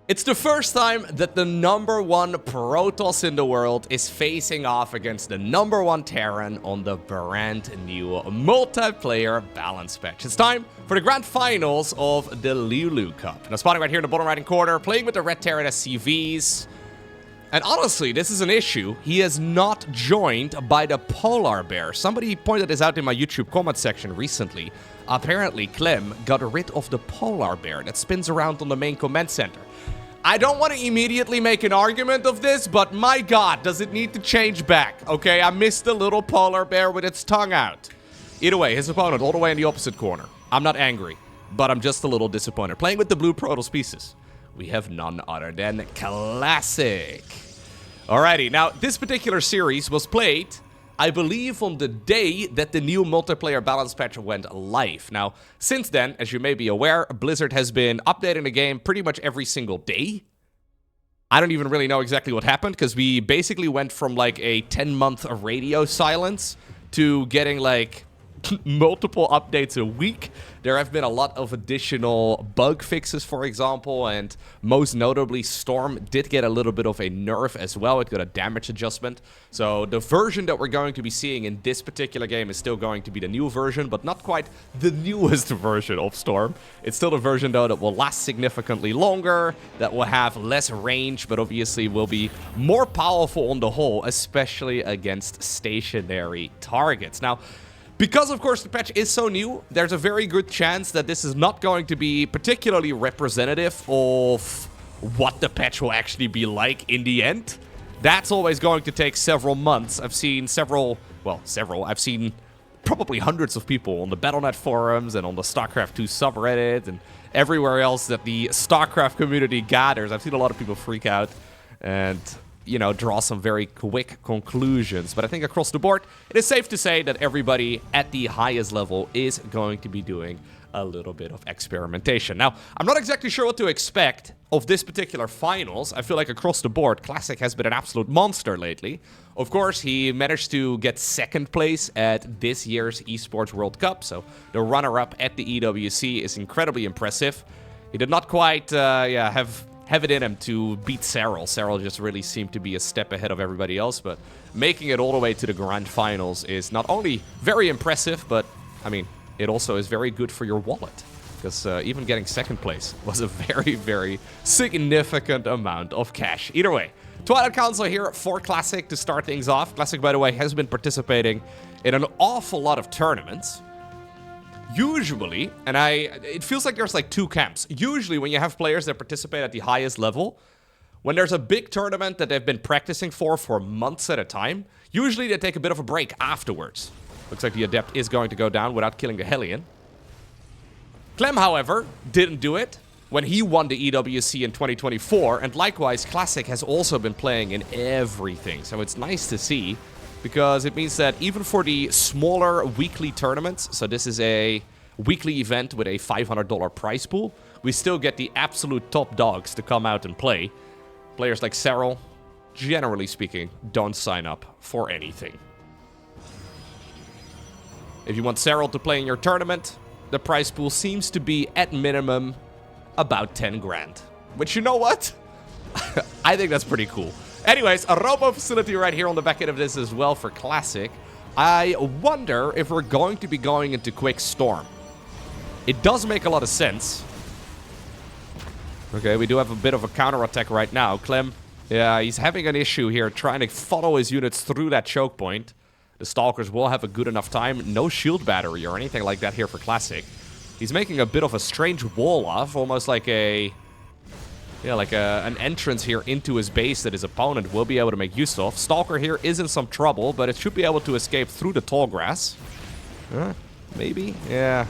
It's the first time that the #1 Protoss in the world is facing off against the #1 Terran on the brand new multiplayer balance patch. It's time for the grand finals of the Lulu Cup. Now, spotting right here in the bottom right-hand corner, playing with the Red Terran SCVs. And honestly, this is an issue. He is not joined by the Polar Bear. Somebody pointed this out in my YouTube comment section recently. Apparently, Clem got rid of the Polar Bear that spins around on the main command center. I don't want to immediately make an argument of this, but my god, does it need to change back? Okay, I missed the little Polar Bear with its tongue out. Either way, his opponent all the way in the opposite corner. I'm not angry, but I'm just a little disappointed. Playing with the blue Protoss pieces, we have none other than Classic. Alrighty, now this particular series was played, I believe, on the day that the new multiplayer balance patch went live. Now, since then, as you may be aware, Blizzard has been updating the game pretty much every single day. I don't even really know exactly what happened, because we basically went from like a 10-month radio silence to getting like multiple updates a week. There have been a lot of additional bug fixes, for example, and most notably, Storm did get a little bit of a nerf as well. It got a damage adjustment. So the version that we're going to be seeing in this particular game is still going to be the new version, but not quite the newest version of Storm. It's still the version, though, that will last significantly longer, that will have less range, but obviously will be more powerful on the whole, especially against stationary targets. Now, because, of course, the patch is so new, there's a very good chance that this is not going to be particularly representative of what the patch will actually be like in the end. That's always going to take several months. I've seen I've seen probably hundreds of people on the Battle.net forums and on the StarCraft 2 subreddit and everywhere else that the StarCraft community gathers. I've seen a lot of people freak out and, you know, draw some very quick conclusions. But I think across the board, it is safe to say that everybody at the highest level is going to be doing a little bit of experimentation. Now, I'm not exactly sure what to expect of this particular finals. I feel like across the board, Classic has been an absolute monster lately. Of course, he managed to get second place at this year's Esports World Cup, so the runner-up at the EWC is incredibly impressive. He did not quite have it in him to beat Serral. Serral just really seemed to be a step ahead of everybody else, but making it all the way to the grand finals is not only very impressive, but, I mean, it also is very good for your wallet, because even getting second place was a very, very significant amount of cash. Either way, Twilight Council here for Classic to start things off. Classic, by the way, has been participating in an awful lot of tournaments. Usually, and it feels like there's like two camps. Usually when you have players that participate at the highest level, when there's a big tournament that they've been practicing for months at a time, usually they take a bit of a break afterwards. Looks like the Adept is going to go down without killing the Hellion. Clem, however, didn't do it when he won the EWC in 2024, and likewise, Classic has also been playing in everything, so it's nice to see, because it means that even for the smaller weekly tournaments, so this is a weekly event with a $500 prize pool, we still get the absolute top dogs to come out and play. Players like Serral, generally speaking, don't sign up for anything. If you want Serral to play in your tournament, the prize pool seems to be, at minimum, about 10 grand. Which, you know what? I think that's pretty cool. Anyways, a robo facility right here on the back end of this as well for Classic. I wonder if we're going to be going into Quick Storm. It does make a lot of sense. Okay, we do have a bit of a counterattack right now. Clem, yeah, he's having an issue here trying to follow his units through that choke point. The Stalkers will have a good enough time. No shield battery or anything like that here for Classic. He's making a bit of a strange wall off, almost like an entrance here into his base that his opponent will be able to make use of. Stalker here is in some trouble, but it should be able to escape through the tall grass. Maybe? Yeah.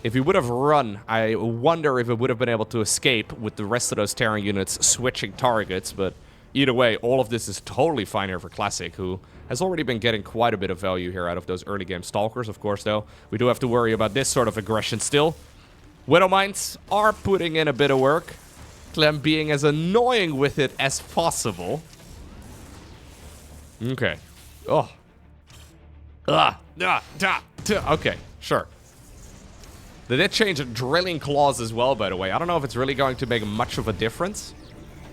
If he would have run, I wonder if it would have been able to escape with the rest of those Terran units switching targets, but either way, all of this is totally fine here for Classic, who has already been getting quite a bit of value here out of those early game Stalkers. Of course, though, we do have to worry about this sort of aggression still. Widow Mines are putting in a bit of work. Clem being as annoying with it as possible. Okay. Okay, sure. They did change drilling claws as well, by the way. I don't know if it's really going to make much of a difference.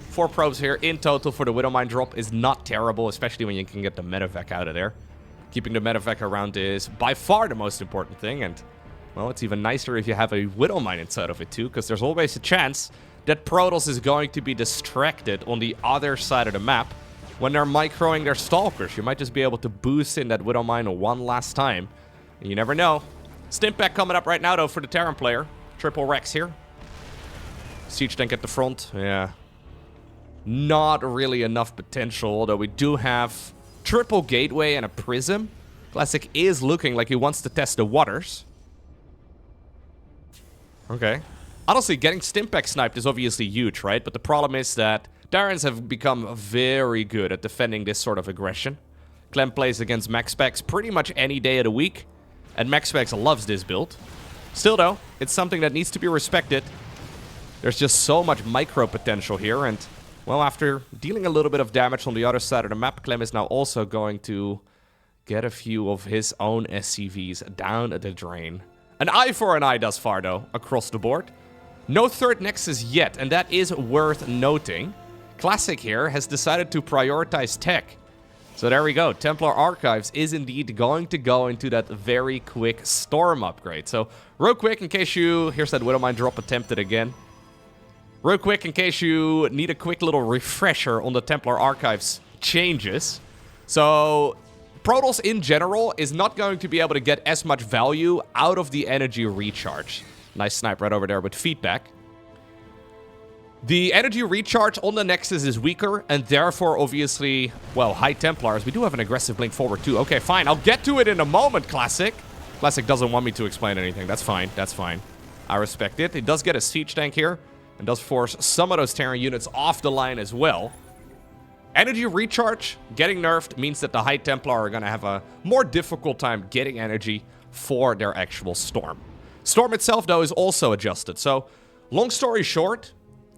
4 probes here in total for the Widowmine drop is not terrible, especially when you can get the medevac out of there. Keeping the medevac around is by far the most important thing, and, well, it's even nicer if you have a Widowmine inside of it too, because there's always a chance that Protoss is going to be distracted on the other side of the map when they're microing their Stalkers. You might just be able to boost in that Widowmine one last time, and you never know. Stimpak coming up right now, though, for the Terran player. Triple Rex here. Siege tank at the front. Yeah. Not really enough potential, although we do have triple gateway and a prism. Classic is looking like he wants to test the waters. Okay. Honestly, getting Stimpak sniped is obviously huge, right? But the problem is that Terrans have become very good at defending this sort of aggression. Clem plays against MaxSpecs pretty much any day of the week. And MaxSpecs loves this build. Still, though, it's something that needs to be respected. There's just so much micro potential here. And, well, after dealing a little bit of damage on the other side of the map, Clem is now also going to get a few of his own SCVs down the drain. An eye for an eye thus far, though, across the board. No third Nexus yet, and that is worth noting. Classic here has decided to prioritize tech. So there we go. Templar Archives is indeed going to go into that very quick Storm upgrade. So real quick, in case you... Here's that Widowmine drop attempted again. Real quick, in case you need a quick little refresher on the Templar Archives changes. So Protoss in general is not going to be able to get as much value out of the energy recharge. Nice snipe right over there with feedback. The energy recharge on the Nexus is weaker, and therefore, obviously, well, High Templars, we do have an aggressive blink forward too. Okay, fine, I'll get to it in a moment, Classic. Classic doesn't want me to explain anything. That's fine, that's fine. I respect it. It does get a siege tank here, and does force some of those Terran units off the line as well. Energy recharge getting nerfed means that the High Templar are going to have a more difficult time getting energy for their actual Storm. Storm itself, though, is also adjusted. So, long story short,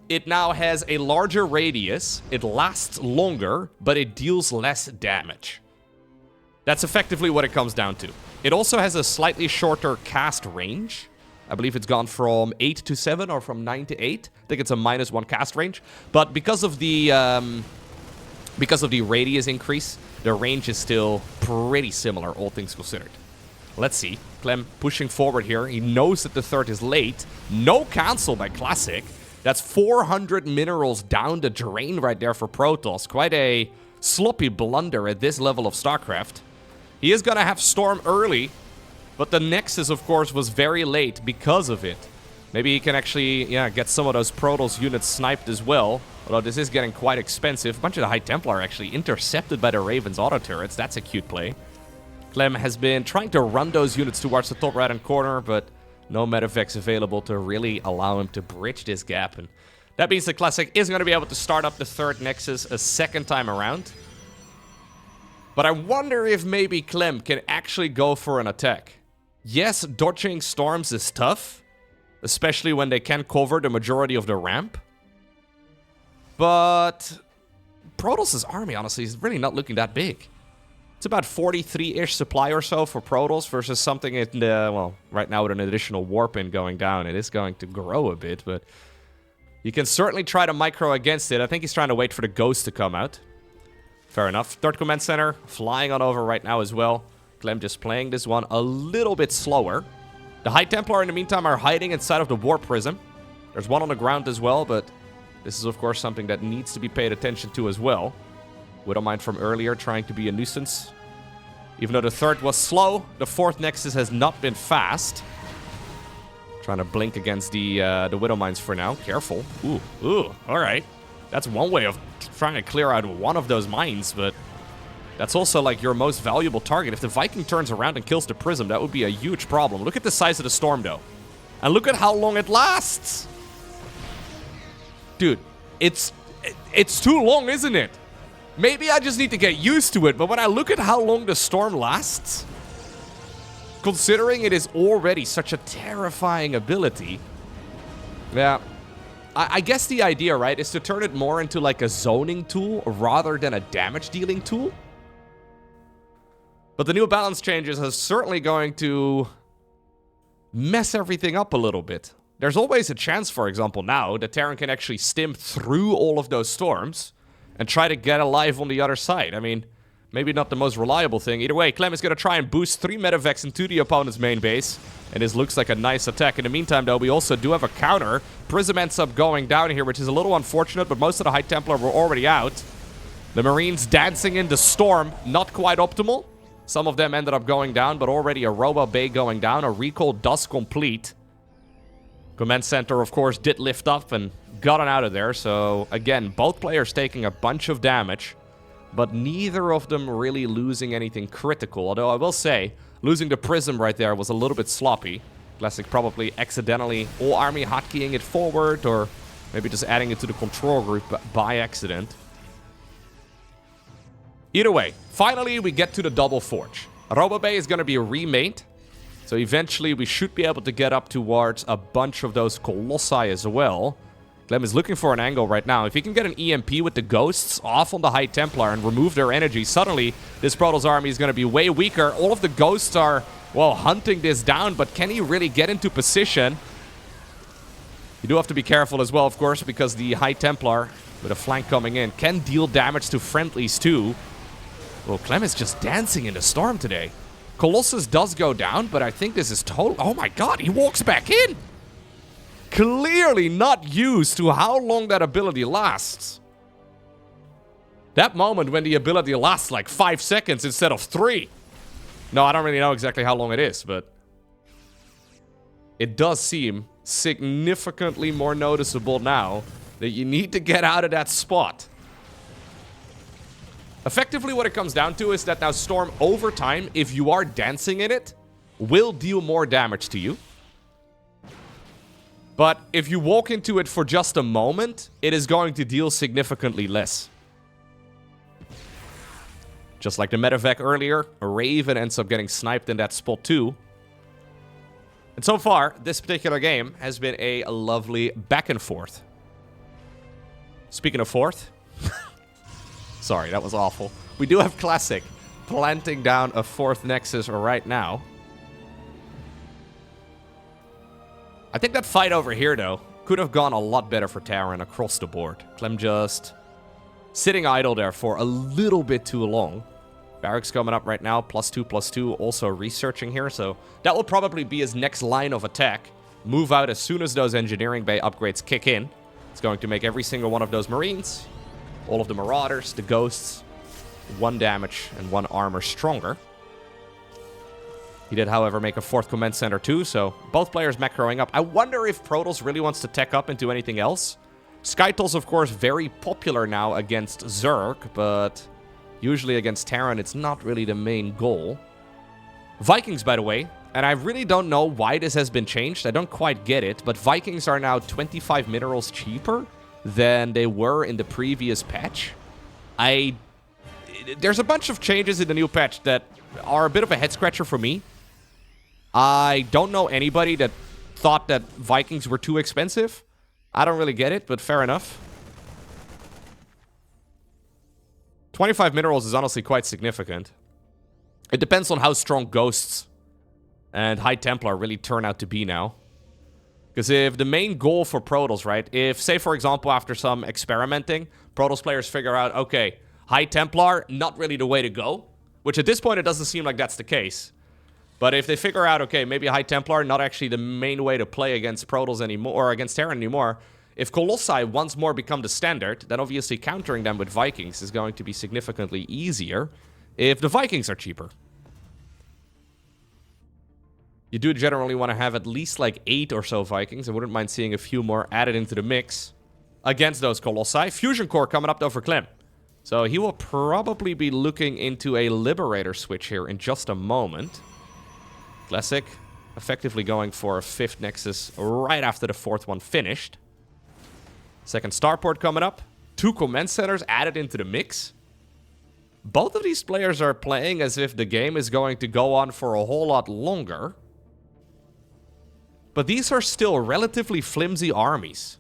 it now has a larger radius, it lasts longer, but it deals less damage. That's effectively what it comes down to. It also has a slightly shorter cast range. I believe it's gone from 8 to 7 or from 9 to 8. I think it's a -1 cast range. But because of the radius increase, the range is still pretty similar, all things considered. Let's see. Clem pushing forward here. He knows that the third is late. No cancel by Classic. That's 400 minerals down the drain right there for Protoss. Quite a sloppy blunder at this level of StarCraft. He is going to have Storm early, but the Nexus, of course, was very late because of it. Maybe he can actually, yeah, get some of those Protoss units sniped as well. Although this is getting quite expensive. A bunch of the High Templar are actually intercepted by the Raven's auto turrets. That's a cute play. Clem has been trying to run those units towards the top right-hand corner, but no medevacs available to really allow him to bridge this gap. And that means the Classic is going to be able to start up the third Nexus a second time around. But I wonder if maybe Clem can actually go for an attack. Yes, dodging storms is tough, especially when they can cover the majority of the ramp. But Protoss' army, honestly, is really not looking that big. It's about 43-ish supply or so for Protoss versus something in the, well, right now with an additional warp in going down, it is going to grow a bit, but you can certainly try to micro against it. I think he's trying to wait for the Ghost to come out. Fair enough. Third Command Center flying on over right now as well. Clem just playing this one a little bit slower. The High Templar, in the meantime, are hiding inside of the Warp Prism. There's one on the ground as well, but this is, of course, something that needs to be paid attention to as well. Widowmine from earlier trying to be a nuisance. Even though the third was slow, the fourth Nexus has not been fast. Trying to blink against the Widowmines for now. Careful. Ooh, alright. That's one way of trying to clear out one of those mines, but that's also like your most valuable target. If the Viking turns around and kills the Prism, that would be a huge problem. Look at the size of the Storm, though. And look at how long it lasts. Dude, it's too long, isn't it? Maybe I just need to get used to it, but when I look at how long the Storm lasts, considering it is already such a terrifying ability, yeah, I guess the idea, right, is to turn it more into like a zoning tool rather than a damage-dealing tool. But the new balance changes are certainly going to mess everything up a little bit. There's always a chance, for example, now that Terran can actually stim through all of those storms and try to get alive on the other side. I mean, maybe not the most reliable thing. Either way, Clem is going to try and boost 3 Medivacs into the opponent's main base. And this looks like a nice attack. In the meantime, though, we also do have a counter. Prism ends up going down here, which is a little unfortunate, but most of the High Templar were already out. The Marines dancing in the storm, not quite optimal. Some of them ended up going down, but already a Robo Bay going down. A recall does complete. Command Center, of course, did lift up and got on out of there. So, again, both players taking a bunch of damage, but neither of them really losing anything critical. Although I will say, losing the Prism right there was a little bit sloppy. Classic probably accidentally all army hotkeying it forward, or maybe just adding it to the control group by accident. Either way, finally we get to the double forge. Robo Bay is going to be remade. So eventually we should be able to get up towards a bunch of those Colossi as well. Clem is looking for an angle right now. If he can get an EMP with the Ghosts off on the High Templar and remove their energy, suddenly this Protoss army is going to be way weaker. All of the Ghosts are, well, hunting this down, but can he really get into position? You do have to be careful as well, of course, because the High Templar, with a flank coming in, can deal damage to friendlies too. Well, Clem is just dancing in the storm today. Colossus does go down, but I think this is total... Oh my god, he walks back in! Clearly not used to how long that ability lasts. That moment when the ability lasts like 5 seconds instead of 3. No, I don't really know exactly how long it is, but... it does seem significantly more noticeable now that you need to get out of that spot. Effectively, what it comes down to is that now Storm, over time, if you are dancing in it, will deal more damage to you. But if you walk into it for just a moment, it is going to deal significantly less. Just like the Medivac earlier, a Raven ends up getting sniped in that spot too. And so far, this particular game has been a lovely back and forth. Speaking of fourth... Sorry, that was awful. We do have Classic planting down a 4th Nexus right now. I think that fight over here, though, could have gone a lot better for Terran across the board. Clem just sitting idle there for a little bit too long. Barracks coming up right now, +2/+2, also researching here, so that will probably be his next line of attack. Move out as soon as those Engineering Bay upgrades kick in. It's going to make every single one of those Marines, all of the Marauders, the Ghosts, 1 damage and 1 armor stronger. He did, however, make a 4th Command Center too, so both players macroing up. I wonder if Protoss really wants to tech up into anything else. Skytle's, of course, very popular now against Zerg, but usually against Terran, it's not really the main goal. Vikings, by the way, and I really don't know why this has been changed. I don't quite get it, but Vikings are now 25 minerals cheaper than they were in the previous patch. There's a bunch of changes in the new patch that are a bit of a head-scratcher for me. I don't know anybody that thought that Vikings were too expensive. I don't really get it, but fair enough. 25 minerals is honestly quite significant. It depends on how strong Ghosts and High Templar really turn out to be now. Because if the main goal for Protoss, right, if, say, for example, after some experimenting, Protoss players figure out, okay, High Templar, not really the way to go, which at this point it doesn't seem like that's the case. But if they figure out, okay, maybe High Templar, not actually the main way to play against Protoss anymore, or against Terran anymore, if Colossi once more become the standard, then obviously countering them with Vikings is going to be significantly easier if the Vikings are cheaper. You do generally want to have at least like 8 or so Vikings. I wouldn't mind seeing a few more added into the mix against those Colossi. Fusion Core coming up though for Clem. So he will probably be looking into a Liberator switch here in just a moment. Classic, effectively going for a 5th Nexus right after the 4th one finished. 2nd Starport coming up. 2 Command Centers added into the mix. Both of these players are playing as if the game is going to go on for a whole lot longer. But these are still relatively flimsy armies.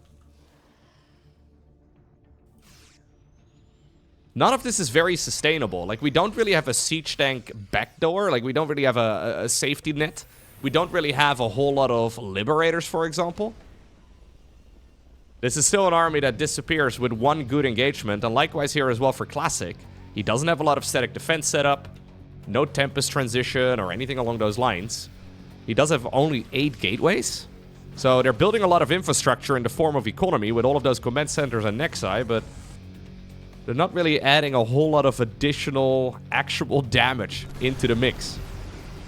None of this is very sustainable. Like, we don't really have a siege tank backdoor. Like, we don't really have a safety net We don't really have a whole lot of Liberators, for example. This is still an army that disappears with one good engagement, and likewise here as well for Classic. He doesn't have a lot of static defense set up, no Tempest transition or anything along those lines. He does have only 8 gateways, so they're building a lot of infrastructure in the form of economy with all of those command centers and Nexi, but they're not really adding a whole lot of additional actual damage into the mix.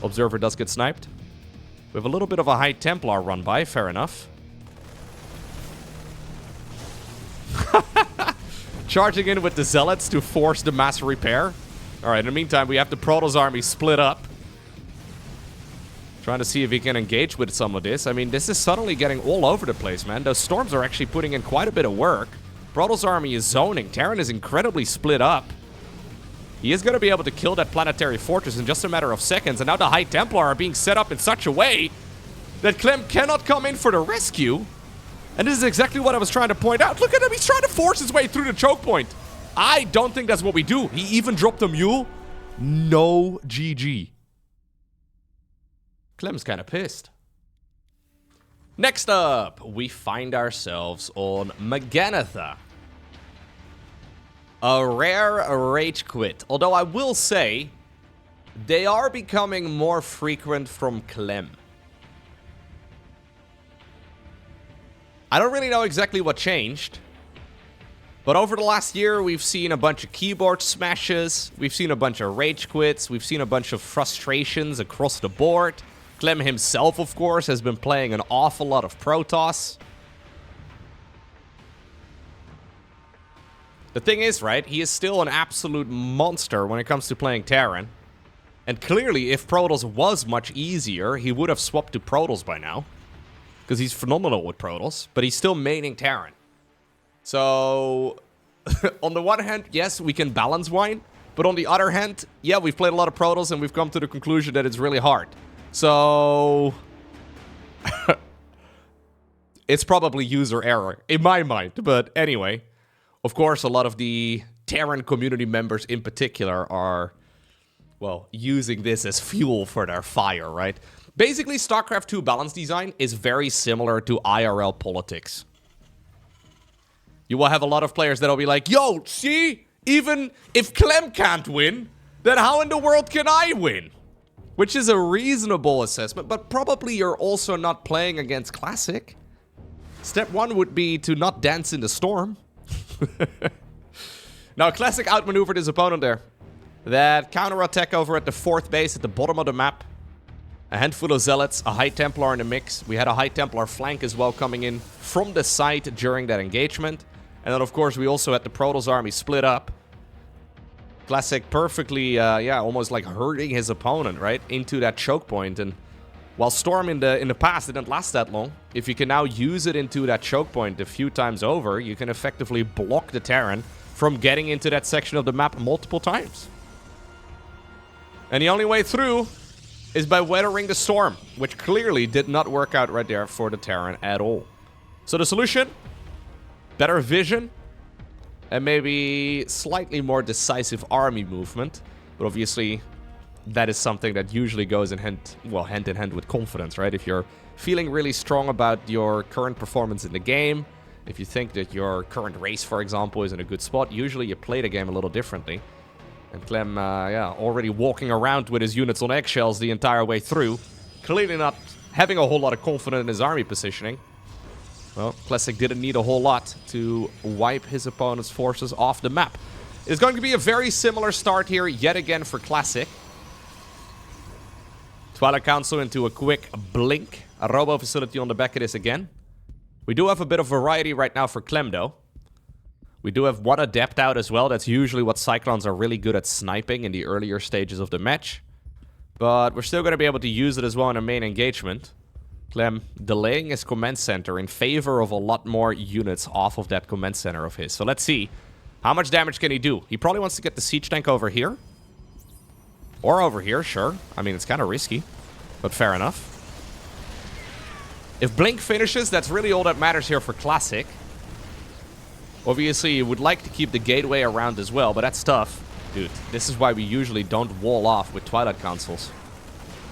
Observer does get sniped. We have a little bit of a High Templar run by, fair enough. Charging in with the Zealots to force the mass repair. Alright, in the meantime, we have the Protoss army split up. Trying to see if he can engage with some of this. I mean, this is suddenly getting all over the place, man. Those Storms are actually putting in quite a bit of work. Protoss army is zoning. Terran is incredibly split up. He is going to be able to kill that planetary fortress in just a matter of seconds. And now the High Templar are being set up in such a way that Clem cannot come in for the rescue. And this is exactly what I was trying to point out. Look at him. He's trying to force his way through the choke point. I don't think that's what we do. He even dropped a mule. No GG. Clem's kind of pissed. Next up, we find ourselves on Maganatha. A rare rage quit. Although I will say, they are becoming more frequent from Clem. I don't really know exactly what changed. But over the last year, we've seen a bunch of keyboard smashes. We've seen a bunch of rage quits. We've seen a bunch of frustrations across the board. Clem himself, of course, has been playing an awful lot of Protoss. The thing is, right, he is still an absolute monster when it comes to playing Terran. And clearly, if Protoss was much easier, he would have swapped to Protoss by now. Because he's phenomenal with Protoss, but he's still maining Terran. So, on the one hand, yes, we can balance wine. But on the other hand, yeah, we've played a lot of Protoss and we've come to the conclusion that it's really hard. So, it's probably user error, in my mind. But anyway, of course, a lot of the Terran community members in particular are, well, using this as fuel for their fire, right? Basically, StarCraft 2 balance design is very similar to IRL politics. You will have a lot of players that'll be like, yo, see? Even if Clem can't win, then how in the world can I win? Which is a reasonable assessment, but probably you're also not playing against Classic. Step 1 would be to not dance in the storm. Now, Classic outmaneuvered his opponent there. That counterattack over at the 4th base at the bottom of the map. A handful of Zealots, a High Templar in the mix. We had a High Templar flank as well coming in from the side during that engagement. And then, of course, we also had the Protoss army split up. Classic perfectly, almost like hurting his opponent, right? Into that choke point. And while Storm in the past didn't last that long, if you can now use it into that choke point a few times over, you can effectively block the Terran from getting into that section of the map multiple times. And the only way through is by weathering the storm, which clearly did not work out right there for the Terran at all. So the solution? Better vision, and maybe slightly more decisive army movement. But obviously, that is something that usually goes hand in hand with confidence, right? If you're feeling really strong about your current performance in the game, if you think that your current race, for example, is in a good spot, usually you play the game a little differently. And Clem, already walking around with his units on eggshells the entire way through. Clearly not having a whole lot of confidence in his army positioning. Well, Classic didn't need a whole lot to wipe his opponent's forces off the map. It's going to be a very similar start here yet again for Classic. Twilight Council into a quick blink. A robo facility on the back of this again. We do have a bit of variety right now for Clem, though. We do have one Adept out as well. That's usually what Cyclones are really good at sniping in the earlier stages of the match. But we're still going to be able to use it as well in a main engagement. Clem delaying his command center in favor of a lot more units off of that command center of his. So let's see. How much damage can he do? He probably wants to get the siege tank over here. Or over here, sure. I mean, it's kind of risky. But fair enough. If Blink finishes, that's really all that matters here for Classic. Obviously, you would like to keep the gateway around as well, but that's tough. Dude, this is why we usually don't wall off with Twilight Councils.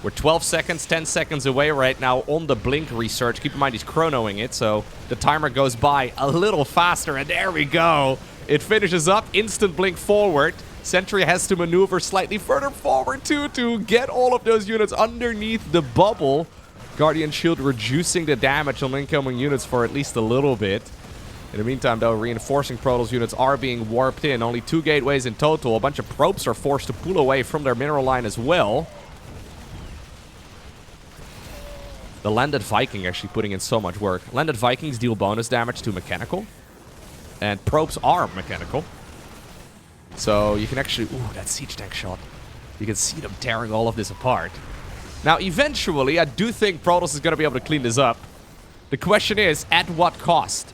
We're 12 seconds, 10 seconds away right now on the blink research. Keep in mind he's chronoing it, so the timer goes by a little faster, and there we go. It finishes up, instant blink forward. Sentry has to maneuver slightly further forward too to get all of those units underneath the bubble. Guardian Shield reducing the damage on incoming units for at least a little bit. In the meantime, though, reinforcing Protoss units are being warped in. Only 2 gateways in total. A bunch of probes are forced to pull away from their mineral line as well. The Landed Viking actually putting in so much work. Landed Vikings deal bonus damage to mechanical. And probes are mechanical. So you can actually... Ooh, that siege tank shot. You can see them tearing all of this apart. Now, eventually, I do think Protoss is going to be able to clean this up. The question is, at what cost?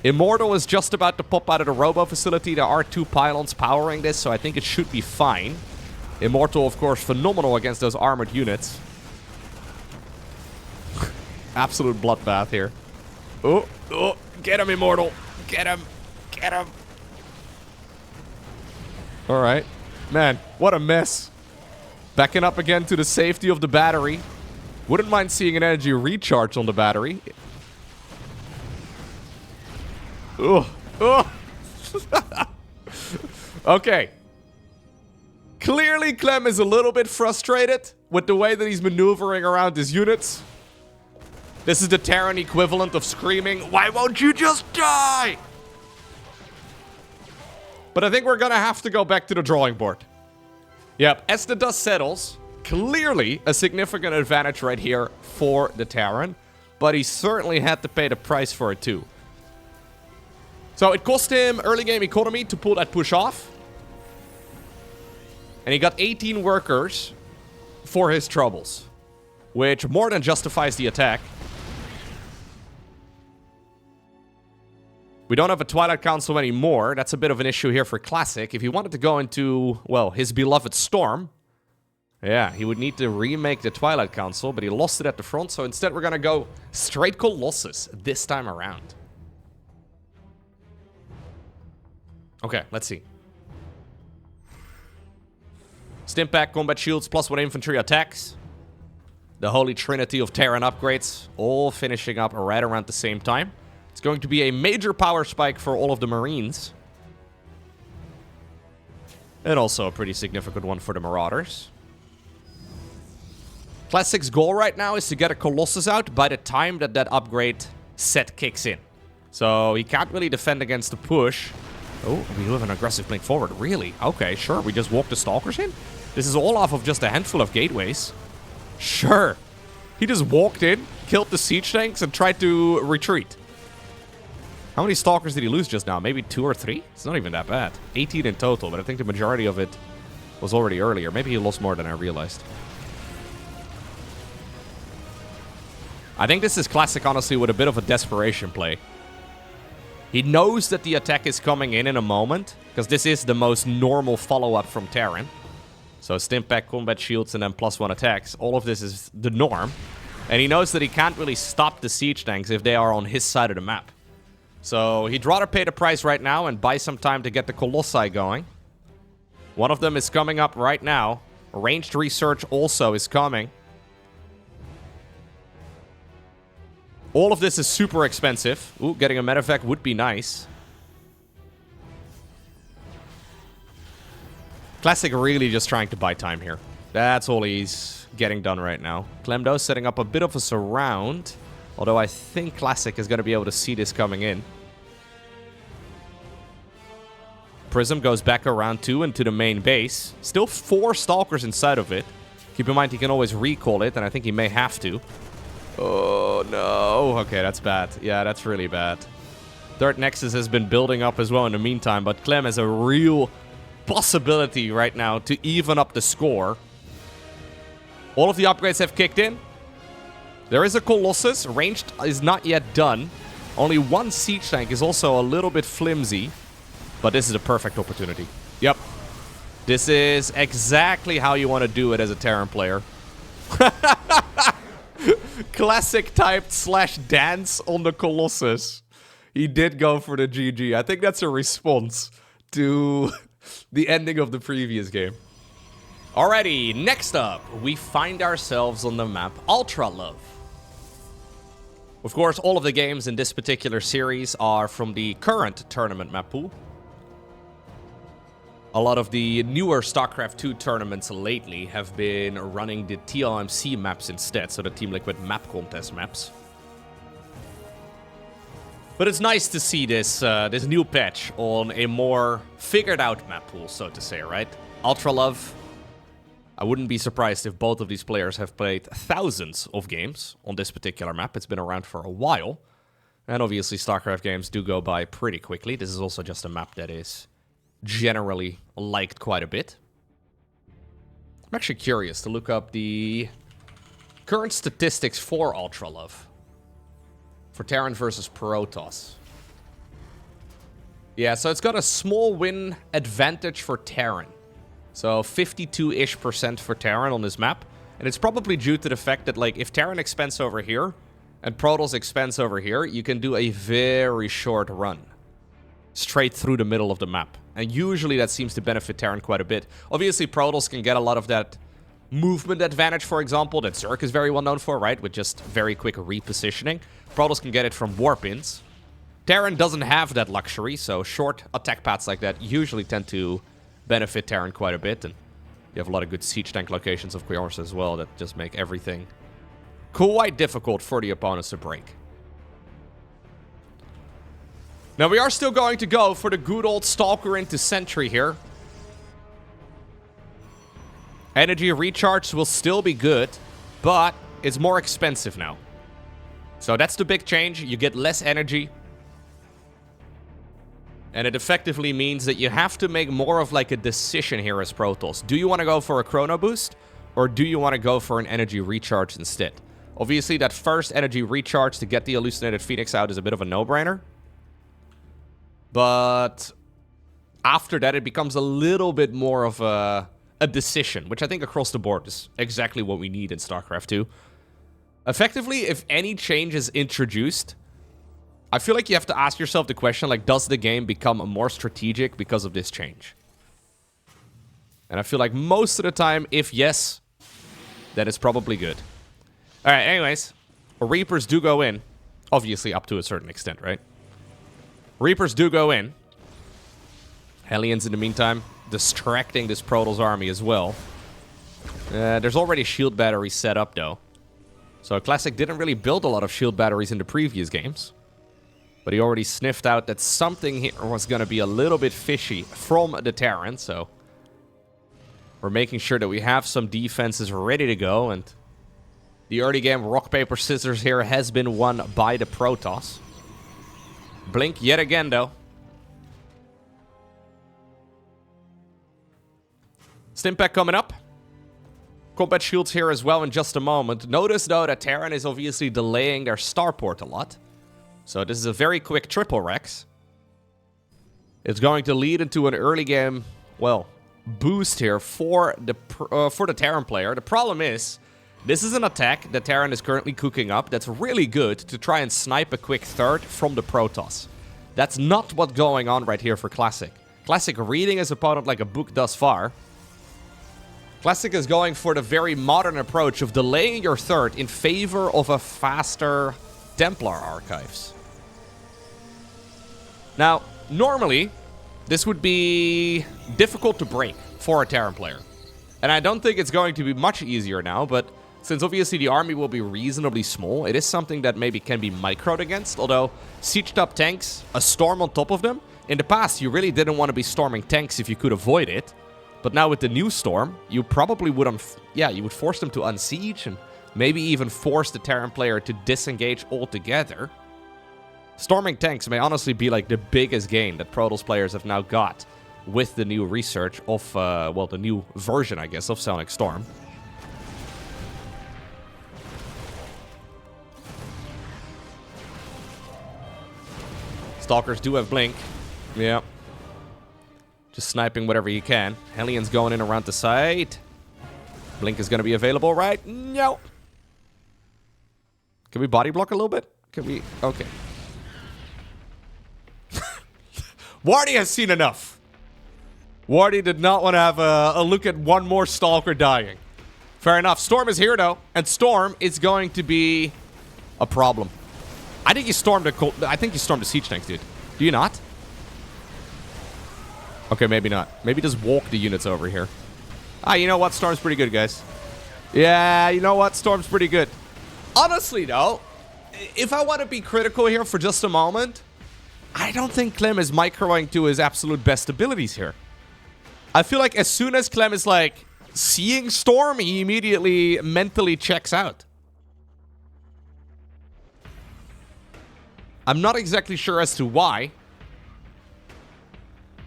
Immortal is just about to pop out of the robo facility. There are 2 pylons powering this, so I think it should be fine. Immortal, of course, phenomenal against those armored units. Absolute bloodbath here. Oh, oh, get him, Immortal. Get him. Get him. All right. Man, what a mess. Backing up again to the safety of the battery. Wouldn't mind seeing an energy recharge on the battery. Ugh. Ugh. Okay. Clearly, Clem is a little bit frustrated with the way that he's maneuvering around his units. This is the Terran equivalent of screaming, "Why won't you just die?" But I think we're gonna have to go back to the drawing board. Yep, as the dust settles, clearly a significant advantage right here for the Terran. But he certainly had to pay the price for it too. So it cost him early game economy to pull that push off. And he got 18 workers for his troubles, which more than justifies the attack. We don't have a Twilight Council anymore. That's a bit of an issue here for Classic. If he wanted to go into, well, his beloved Storm, yeah, he would need to remake the Twilight Council, but he lost it at the front, so instead we're gonna go straight Colossus this time around. Okay, let's see. Stimpack, combat shields, +1 infantry attacks. The Holy Trinity of Terran upgrades, all finishing up right around the same time. It's going to be a major power spike for all of the Marines. And also a pretty significant one for the Marauders. Classic's goal right now is to get a Colossus out by the time that that upgrade set kicks in. So he can't really defend against the push. Oh, we have an aggressive blink forward. Really? Okay, sure. We just walk the Stalkers in? This is all off of just a handful of gateways. Sure. He just walked in, killed the siege tanks, and tried to retreat. How many Stalkers did he lose just now? Maybe 2 or 3? It's not even that bad. 18 in total, but I think the majority of it was already earlier. Maybe he lost more than I realized. I think this is Classic, honestly, with a bit of a desperation play. He knows that the attack is coming in a moment, because this is the most normal follow-up from Terran. So Stimpack, combat shields, and then +1 attacks. All of this is the norm. And he knows that he can't really stop the siege tanks if they are on his side of the map. So he'd rather pay the price right now and buy some time to get the Colossi going. One of them is coming up right now. Ranged research also is coming. All of this is super expensive. Ooh, getting a medevac would be nice. Classic really just trying to buy time here. That's all he's getting done right now. Clem setting up a bit of a surround. Although I think Classic is going to be able to see this coming in. Prism goes back around too into the main base. Still 4 Stalkers inside of it. Keep in mind he can always recall it, and I think he may have to. Oh, no. Okay, that's bad. Yeah, that's really bad. Third Nexus has been building up as well in the meantime, but Clem has a real possibility right now to even up the score. All of the upgrades have kicked in. There is a Colossus. Ranged is not yet done. Only 1 siege tank is also a little bit flimsy. But this is a perfect opportunity. Yep. This is exactly how you want to do it as a Terran player. Classic typed /dance on the Colossus. He did go for the GG. I think that's a response to the ending of the previous game. Alrighty, next up, we find ourselves on the map Ultralove. Of course, all of the games in this particular series are from the current tournament map pool. A lot of the newer StarCraft 2 tournaments lately have been running the TLMC maps instead, so the Team Liquid map contest maps. But it's nice to see this new patch on a more figured out map pool, so to say, right? Ultralove. I wouldn't be surprised if both of these players have played thousands of games on this particular map. It's been around for a while. And obviously StarCraft games do go by pretty quickly. This is also just a map that is generally liked quite a bit. I'm actually curious to look up the current statistics for Ultralove. For Terran versus Protoss. Yeah, so it's got a small win advantage for Terran. So 52-ish% for Terran on this map. And it's probably due to the fact that, like, if Terran expands over here and Protoss expands over here, you can do a very short run straight through the middle of the map. And usually that seems to benefit Terran quite a bit. Obviously, Protoss can get a lot of that movement advantage, for example, that Zerg is very well known for, right? With just very quick repositioning. Protoss can get it from warp-ins. Terran doesn't have that luxury, so short attack paths like that usually tend to benefit Terran quite a bit. And you have a lot of good siege tank locations, of course, as well, that just make everything quite difficult for the opponents to break. Now, we are still going to go for the good old Stalker into Sentry here. Energy recharge will still be good, but it's more expensive now. So that's the big change. You get less energy. And it effectively means that you have to make more of like a decision here as Protoss. Do you want to go for a chrono boost? Or do you want to go for an energy recharge instead? Obviously, that first energy recharge to get the Hallucinated Phoenix out is a bit of a no-brainer. But after that, it becomes a little bit more of a decision, which I think across the board is exactly what we need in StarCraft 2. Effectively, if any change is introduced, I feel like you have to ask yourself the question, like, does the game become more strategic because of this change? And I feel like most of the time, if yes, then it's probably good. Alright, anyways, Reapers do go in. Obviously, up to a certain extent, right? Reapers do go in. Hellions, in the meantime, distracting this Protoss army as well. There's already shield batteries set up, though. So Classic didn't really build a lot of shield batteries in the previous games. But he already sniffed out that something here was going to be a little bit fishy from the Terran, so we're making sure that we have some defenses ready to go, and the early game rock, paper, scissors here has been won by the Protoss. Blink yet again, though. Stimpack coming up. Combat shields here as well in just a moment. Notice, though, that Terran is obviously delaying their starport a lot. So this is a very quick triple Rex. It's going to lead into an early game, well, boost here for the Terran player. The problem is, this is an attack that Terran is currently cooking up that's really good to try and snipe a quick third from the Protoss. That's not what's going on right here for Classic. Classic reading his opponent like a book thus far. Classic is going for the very modern approach of delaying your third in favor of a faster Templar archives. Now, normally, this would be difficult to break for a Terran player. And I don't think it's going to be much easier now, but since obviously the army will be reasonably small, it is something that maybe can be microed against. Although, sieged up tanks, a storm on top of them, in the past you really didn't want to be storming tanks if you could avoid it. But now with the new storm, you probably would, you would force them to unsiege and maybe even force the Terran player to disengage altogether. Storming tanks may honestly be like the biggest gain that Protoss players have now got with the new research of, well, the new version, I guess, of Sonic Storm. Stalkers do have Blink. Yeah. Just sniping whatever he can. Hellions going in around the side. Blink is going to be available, right? No. Can we body block a little bit? Can we? Okay. Wardy has seen enough. Wardy did not want to have a look at one more Stalker dying. Fair enough. Storm is here, though. And Storm is going to be a problem. I think you stormed the siege tanks, dude. Do you not? Okay, maybe not. Maybe just walk the units over here. Ah, you know what? Storm's pretty good, guys. Yeah, you know what? Storm's pretty good. Honestly, though, if I want to be critical here for just a moment, I don't think Clem is microing to his absolute best abilities here. I feel like as soon as Clem is like seeing Storm, he immediately mentally checks out. I'm not exactly sure as to why,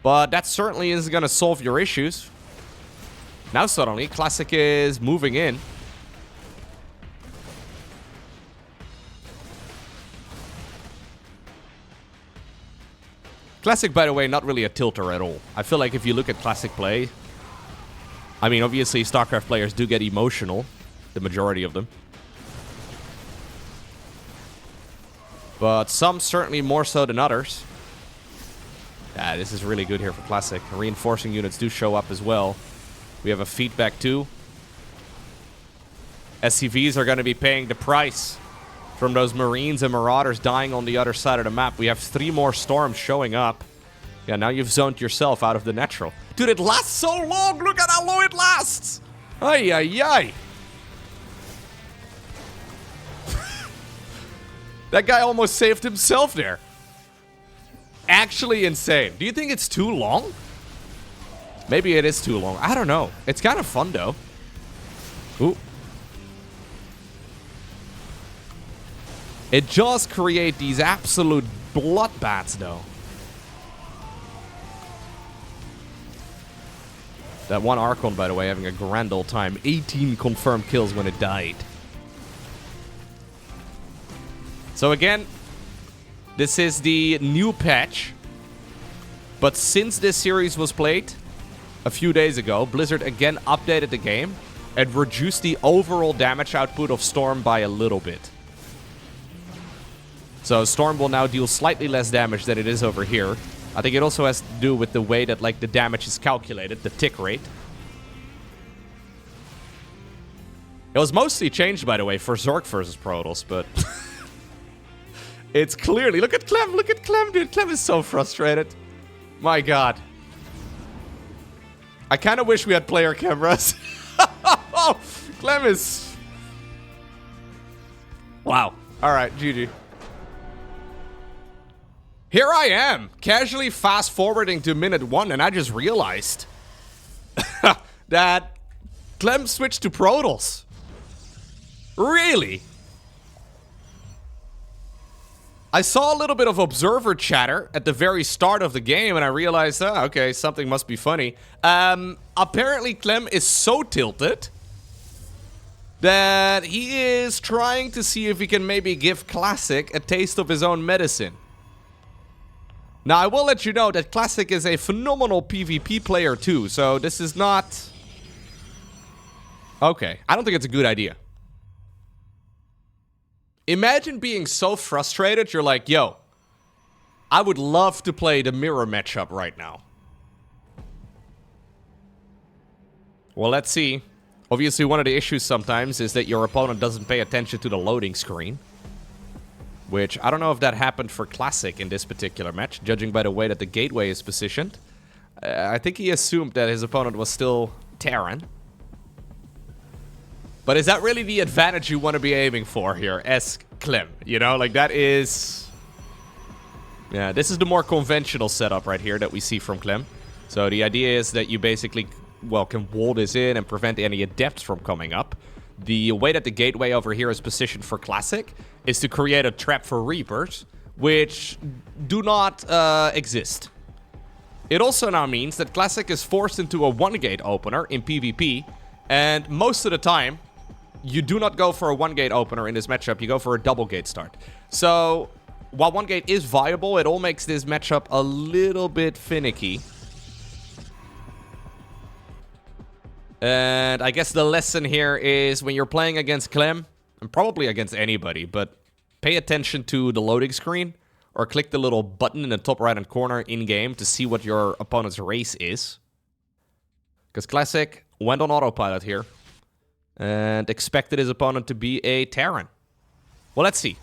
but that certainly isn't going to solve your issues. Now suddenly, Classic is moving in. Classic, by the way, not really a tilter at all. I feel like if you look at Classic play, I mean, obviously, StarCraft players do get emotional, the majority of them. But some certainly more so than others. Yeah, this is really good here for Classic. Reinforcing units do show up as well. We have a feedback too. SCVs are going to be paying the price from those Marines and Marauders dying on the other side of the map. We have 3 more Storms showing up. Yeah, now you've zoned yourself out of the natural. Dude, it lasts so long! Look at how long it lasts! Ay, ay, ay. That guy almost saved himself there. Actually insane. Do you think it's too long? Maybe it is too long. I don't know. It's kind of fun, though. Ooh. It just creates these absolute bloodbaths, though. That one Archon, by the way, having a grand old time. 18 confirmed kills when it died. So again, this is the new patch. But since this series was played a few days ago, Blizzard again updated the game and reduced the overall damage output of Storm by a little bit. So Storm will now deal slightly less damage than it is over here. I think it also has to do with the way that like the damage is calculated, the tick rate. It was mostly changed, by the way, for Zork versus Protoss, but it's clearly... Look at Clem, dude. Clem is so frustrated. My god. I kind of wish we had player cameras. Oh, Clem is... Wow. Alright, GG. Here I am, casually fast-forwarding to minute 1, and I just realized that Clem switched to Protoss. Really? I saw a little bit of observer chatter at the very start of the game, and I realized, oh, okay, something must be funny. Apparently, Clem is so tilted that he is trying to see if he can maybe give Classic a taste of his own medicine. Now, I will let you know that Classic is a phenomenal PvP player too, so this is not... Okay, I don't think it's a good idea. Imagine being so frustrated, you're like, yo, I would love to play the mirror matchup right now. Well, let's see. Obviously, one of the issues sometimes is that your opponent doesn't pay attention to the loading screen. Which, I don't know if that happened for Classic in this particular match, judging by the way that the gateway is positioned. I think he assumed that his opponent was still Terran. But is that really the advantage you want to be aiming for here, as Clem? You know, like that is... Yeah, this is the more conventional setup right here that we see from Clem. So the idea is that you basically, well, can wall this in and prevent any adepts from coming up. The way that the gateway over here is positioned for Classic is to create a trap for Reapers, which do not exist. It also now means that Classic is forced into a one-gate opener in PvP, and most of the time, you do not go for a one-gate opener in this matchup, you go for a double-gate start. So, while one gate is viable, it all makes this matchup a little bit finicky. And I guess the lesson here is when you're playing against Clem, and probably against anybody, but pay attention to the loading screen, or click the little button in the top right-hand corner in-game to see what your opponent's race is. Because Classic went on autopilot here. And expected his opponent to be a Terran. Well, let's see.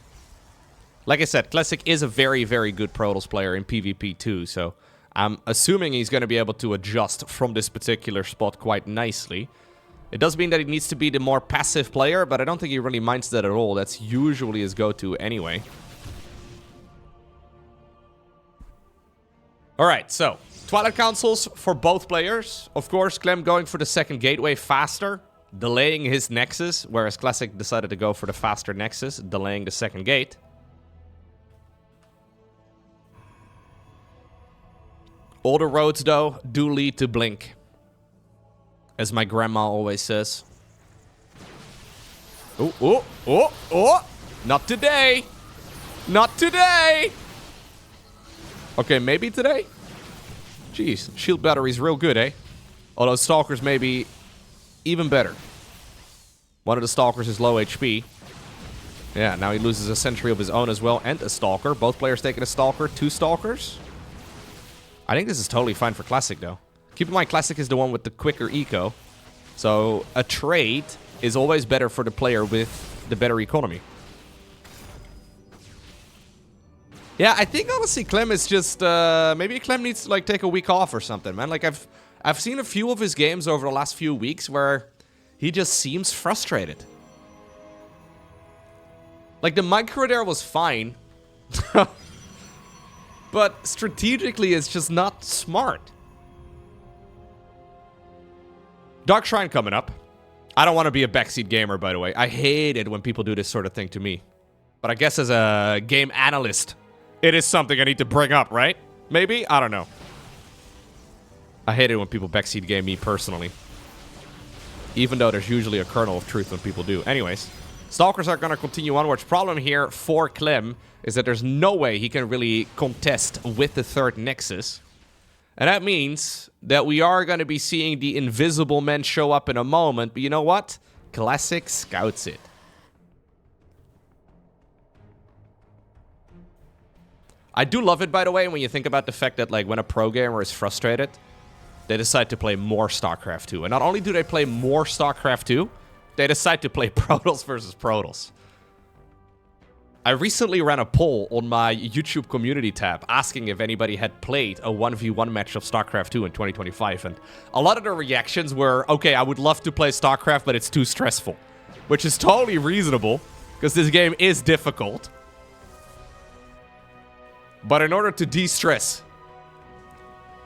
Like I said, Classic is a very, very good Protoss player in PvP too. So I'm assuming he's going to be able to adjust from this particular spot quite nicely. It does mean that he needs to be the more passive player, but I don't think he really minds that at all. That's usually his go-to anyway. Alright, so Twilight Councils for both players. Of course, Clem going for the second gateway faster, delaying his Nexus, whereas Classic decided to go for the faster Nexus, delaying the second gate. All the roads, though, do lead to Blink. As my grandma always says. Oh, oh, oh, oh! Not today! Not today! Okay, maybe today? Jeez, shield battery's real good, eh? Although Stalker's maybe even better. One of the Stalkers is low HP. Yeah, now he loses a sentry of his own as well, and a Stalker. Both players taking a Stalker, 2 Stalkers. I think this is totally fine for Classic, though. Keep in mind, Classic is the one with the quicker eco. So a trade is always better for the player with the better economy. Yeah, I think honestly Clem is just maybe Clem needs to like take a week off or something, man. Like I've seen a few of his games over the last few weeks where he just seems frustrated. Like the micro there was fine. But strategically it's just not smart. Dark Shrine coming up. I don't want to be a backseat gamer, by the way. I hate it when people do this sort of thing to me. But I guess as a game analyst, it is something I need to bring up, right? Maybe? I don't know. I hate it when people backseat game me personally. Even though there's usually a kernel of truth when people do. Anyways, Stalkers are going to continue onwards. Problem here for Clem is that there's no way he can really contest with the third Nexus. And that means that we are going to be seeing the Invisible Men show up in a moment. But you know what? Classic scouts it. I do love it, by the way, when you think about the fact that, like, when a pro gamer is frustrated, they decide to play more StarCraft 2. And not only do they play more StarCraft 2, they decide to play Protoss versus Protoss. I recently ran a poll on my YouTube community tab asking if anybody had played a 1v1 match of StarCraft 2 in 2025. And a lot of the reactions were, okay, I would love to play StarCraft, but it's too stressful. Which is totally reasonable, because this game is difficult. But in order to de-stress,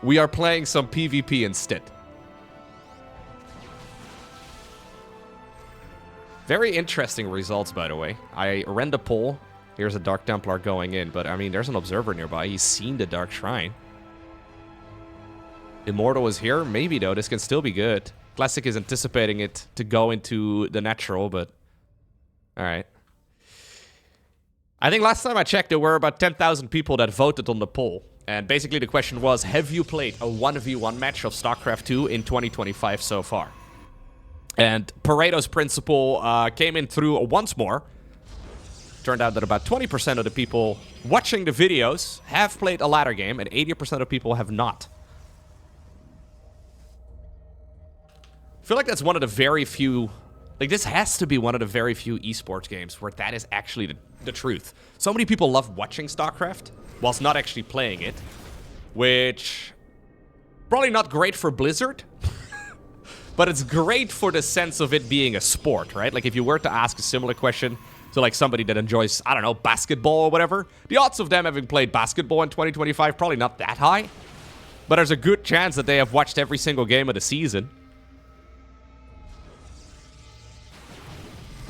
we are playing some PvP instead. Very interesting results, by the way. I ran the poll. Here's a Dark Templar going in, but I mean, there's an observer nearby. He's seen the Dark Shrine. Immortal is here. Maybe, though. This can still be good. Classic is anticipating it to go into the natural, but... Alright. I think last time I checked, there were about 10,000 people that voted on the poll. And basically the question was, have you played a 1v1 match of StarCraft 2 in 2025 so far? And Pareto's principle came in through once more. Turned out that about 20% of the people watching the videos have played a ladder game, and 80% of people have not. I feel like that's one of the very few... Like, this has to be one of the very few esports games where that is actually the truth. So many people love watching StarCraft, whilst not actually playing it. Which... probably not great for Blizzard. But it's great for the sense of it being a sport, right? Like, if you were to ask a similar question to, like, somebody that enjoys, I don't know, basketball or whatever, the odds of them having played basketball in 2025 probably not that high. But there's a good chance that they have watched every single game of the season.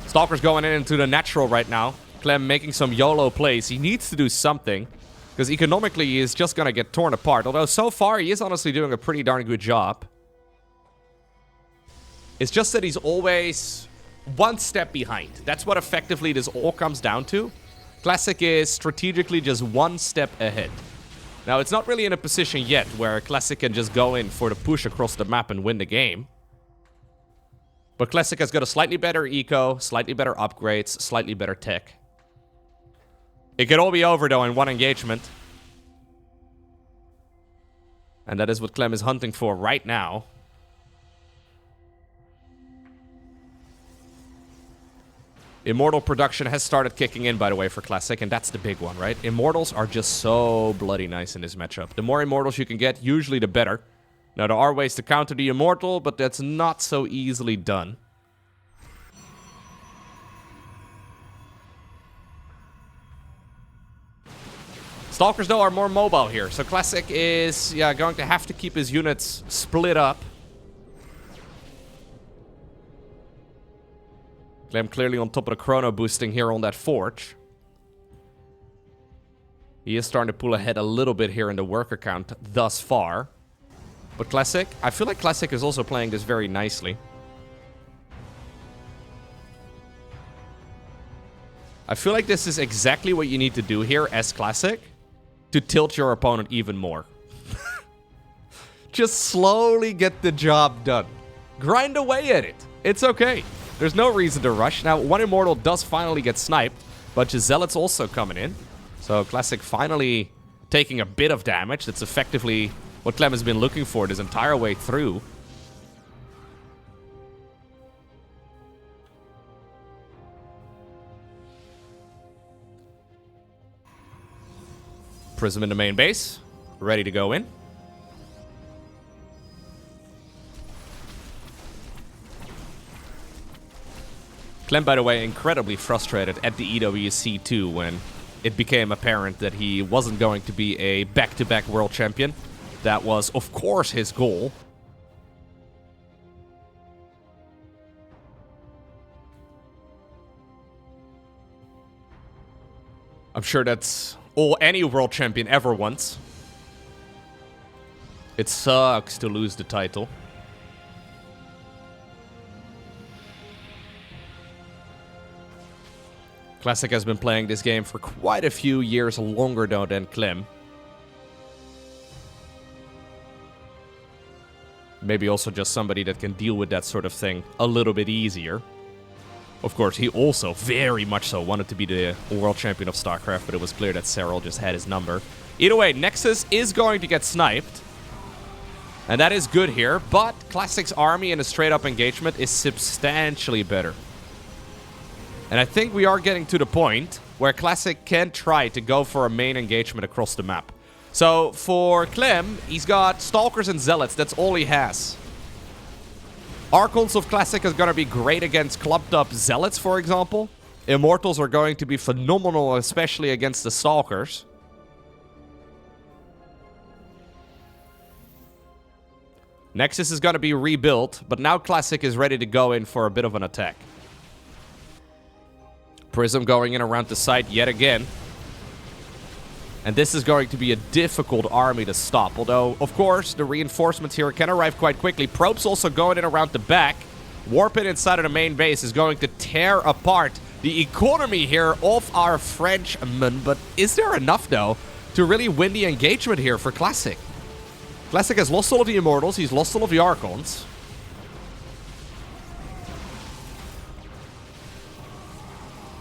Stalker's going into the natural right now. Clem making some YOLO plays. He needs to do something, because economically he is just going to get torn apart. Although so far he is honestly doing a pretty darn good job. It's just that he's always one step behind. That's what effectively this all comes down to. Classic is strategically just one step ahead. Now, it's not really in a position yet where Classic can just go in for the push across the map and win the game. But Classic has got a slightly better eco, slightly better upgrades, slightly better tech. It could all be over, though, in one engagement. And that is what Clem is hunting for right now. Immortal production has started kicking in, by the way, for Classic, and that's the big one, right? Immortals are just so bloody nice in this matchup. The more Immortals you can get, usually the better. Now, there are ways to counter the Immortal, but that's not so easily done. Stalkers, though, are more mobile here, so Classic is, yeah, going to have to keep his units split up. Clem clearly on top of the chrono boosting here on that forge. He is starting to pull ahead a little bit here in the worker count thus far. But Classic, I feel like Classic is also playing this very nicely. I feel like this is exactly what you need to do here as Classic to tilt your opponent even more. Just slowly get the job done. Grind away at it. It's okay. There's no reason to rush. Now, one Immortal does finally get sniped, but Zealot's also coming in. So Classic finally taking a bit of damage. That's effectively what Clem has been looking for this entire way through. Prism in the main base, ready to go in. Clem, by the way, incredibly frustrated at the EWC 2 when it became apparent that he wasn't going to be a back-to-back world champion. That was, of course, his goal. I'm sure that's all any world champion ever wants. It sucks to lose the title. Classic has been playing this game for quite a few years longer though than Clem. Maybe also just somebody that can deal with that sort of thing a little bit easier. Of course, he also very much so wanted to be the world champion of StarCraft, but it was clear that Cyril just had his number. Either way, Nexus is going to get sniped. And that is good here, but Classic's army in a straight-up engagement is substantially better. And I think we are getting to the point where Classic can try to go for a main engagement across the map. So for Clem, he's got Stalkers and Zealots. That's all he has. Archons of Classic is going to be great against clubbed up Zealots, for example. Immortals are going to be phenomenal, especially against the Stalkers. Nexus is going to be rebuilt, but now Classic is ready to go in for a bit of an attack. Prism going in around the site yet again. And this is going to be a difficult army to stop. Although, of course, the reinforcements here can arrive quite quickly. Probe's also going in around the back. Warp it inside of the main base is going to tear apart the economy here of our Frenchmen. But is there enough, though, to really win the engagement here for Classic? Classic has lost all of the Immortals. He's lost all of the Archons.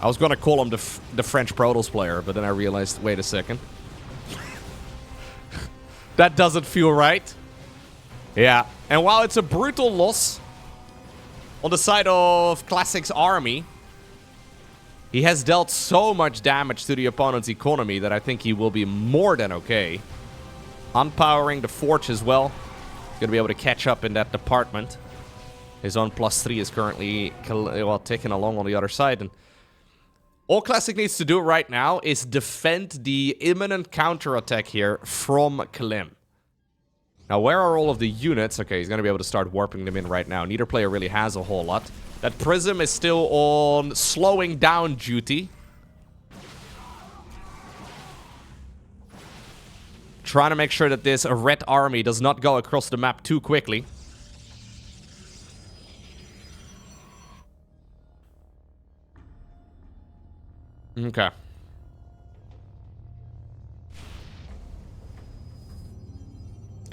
I was going to call him the French Protoss player, but then I realized, wait a second. That doesn't feel right. Yeah, and while it's a brutal loss on the side of Classic's army, he has dealt so much damage to the opponent's economy that I think he will be more than okay. Unpowering the Forge as well. He's going to be able to catch up in that department. His own +3 is currently taking along on the other side, and all Classic needs to do right now is defend the imminent counterattack here from Clem. Now, where are all of the units? Okay, he's going to be able to start warping them in right now. Neither player really has a whole lot. That Prism is still on slowing down duty. Trying to make sure that this red army does not go across the map too quickly. Okay.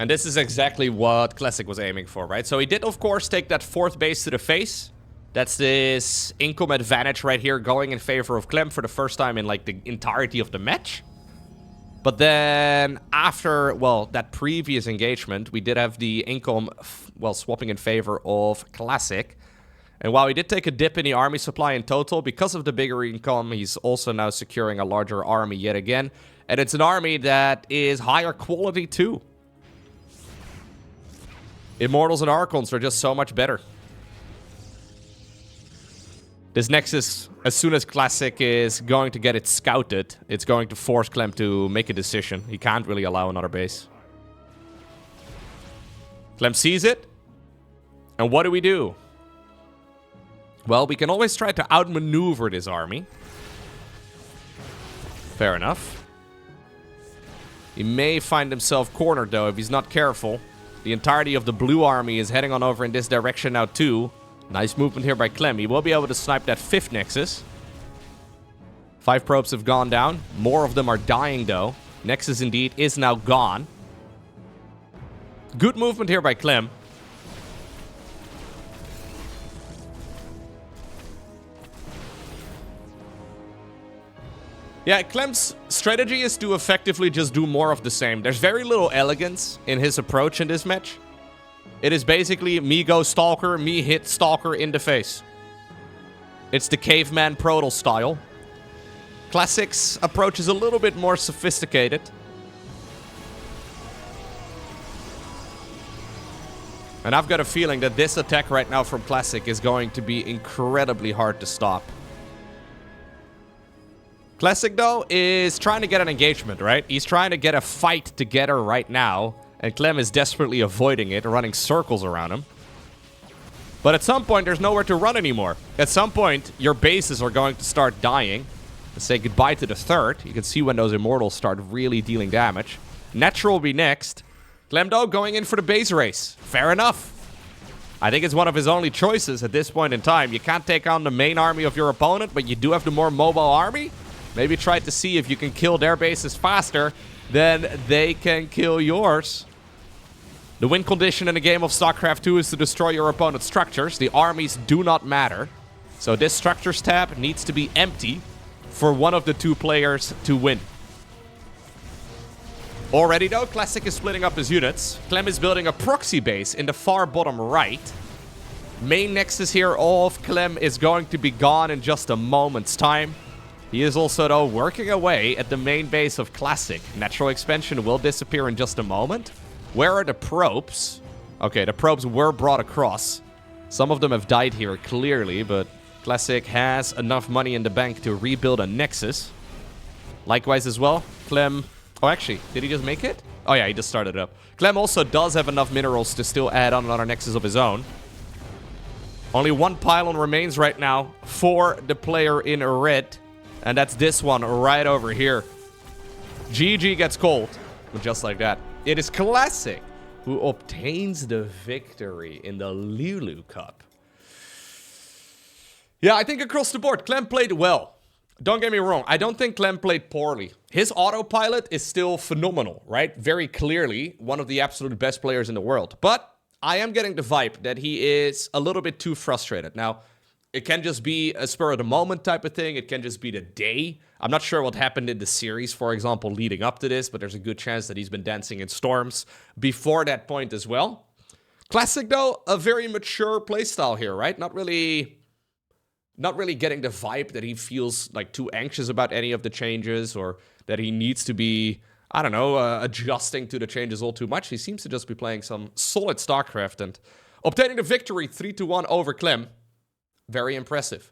And this is exactly what Classic was aiming for, right? So he did, of course, take that fourth base to the face. That's this income advantage right here going in favor of Clem for the first time in, like, the entirety of the match. But then after, well, that previous engagement, we did have the income, well, swapping in favor of Classic. And while he did take a dip in the army supply in total, because of the bigger income, he's also now securing a larger army yet again. And it's an army that is higher quality too. Immortals and Archons are just so much better. This Nexus, as soon as Classic is going to get it scouted, it's going to force Clem to make a decision. He can't really allow another base. Clem sees it. And what do? Well, we can always try to outmaneuver this army. Fair enough. He may find himself cornered, though, if he's not careful. The entirety of the blue army is heading on over in this direction now, too. Nice movement here by Clem. He will be able to snipe that 5th Nexus. 5 probes have gone down. More of them are dying, though. Nexus, indeed, is now gone. Good movement here by Clem. Yeah, Clem's strategy is to effectively just do more of the same. There's very little elegance in his approach in this match. It is basically me go Stalker, me hit Stalker in the face. It's the caveman Protal style. Classic's approach is a little bit more sophisticated. And I've got a feeling that this attack right now from Classic is going to be incredibly hard to stop. Classic, though, is trying to get an engagement, right? He's trying to get a fight together right now. And Clem is desperately avoiding it, running circles around him. But at some point, there's nowhere to run anymore. At some point, your bases are going to start dying. Let's say goodbye to the 3rd. You can see when those Immortals start really dealing damage. Natural will be next. Clem, though, going in for the base race. Fair enough. I think it's one of his only choices at this point in time. You can't take on the main army of your opponent, but you do have the more mobile army. Maybe try to see if you can kill their bases faster than they can kill yours. The win condition in a game of StarCraft 2 is to destroy your opponent's structures. The armies do not matter. So this structures tab needs to be empty for one of the 2 players to win. Already, though, Classic is splitting up his units. Clem is building a proxy base in the far bottom right. Main Nexus here of Clem is going to be gone in just a moment's time. He is also, though, working away at the main base of Classic. Natural expansion will disappear in just a moment. Where are the probes? Okay, the probes were brought across. Some of them have died here, clearly, but Classic has enough money in the bank to rebuild a Nexus. Likewise as well, Clem... Oh, actually, did he just make it? Oh, yeah, he just started it up. Clem also does have enough minerals to still add on another Nexus of his own. Only 1 pylon remains right now for the player in red. And that's this one right over here. GG gets cold. But just like that. It is Classic who obtains the victory in the Lulu Cup. Yeah, I think across the board, Clem played well. Don't get me wrong. I don't think Clem played poorly. His autopilot is still phenomenal, right? Very clearly one of the absolute best players in the world. But I am getting the vibe that he is a little bit too frustrated. Now, it can just be a spur-of-the-moment type of thing. It can just be the day. I'm not sure what happened in the series, for example, leading up to this, but there's a good chance that he's been dancing in storms before that point as well. Classic, though, a very mature playstyle here, right? Not really getting the vibe that he feels like too anxious about any of the changes or that he needs to be, I don't know, adjusting to the changes all too much. He seems to just be playing some solid StarCraft and obtaining the victory 3-1 over Clem. Very impressive.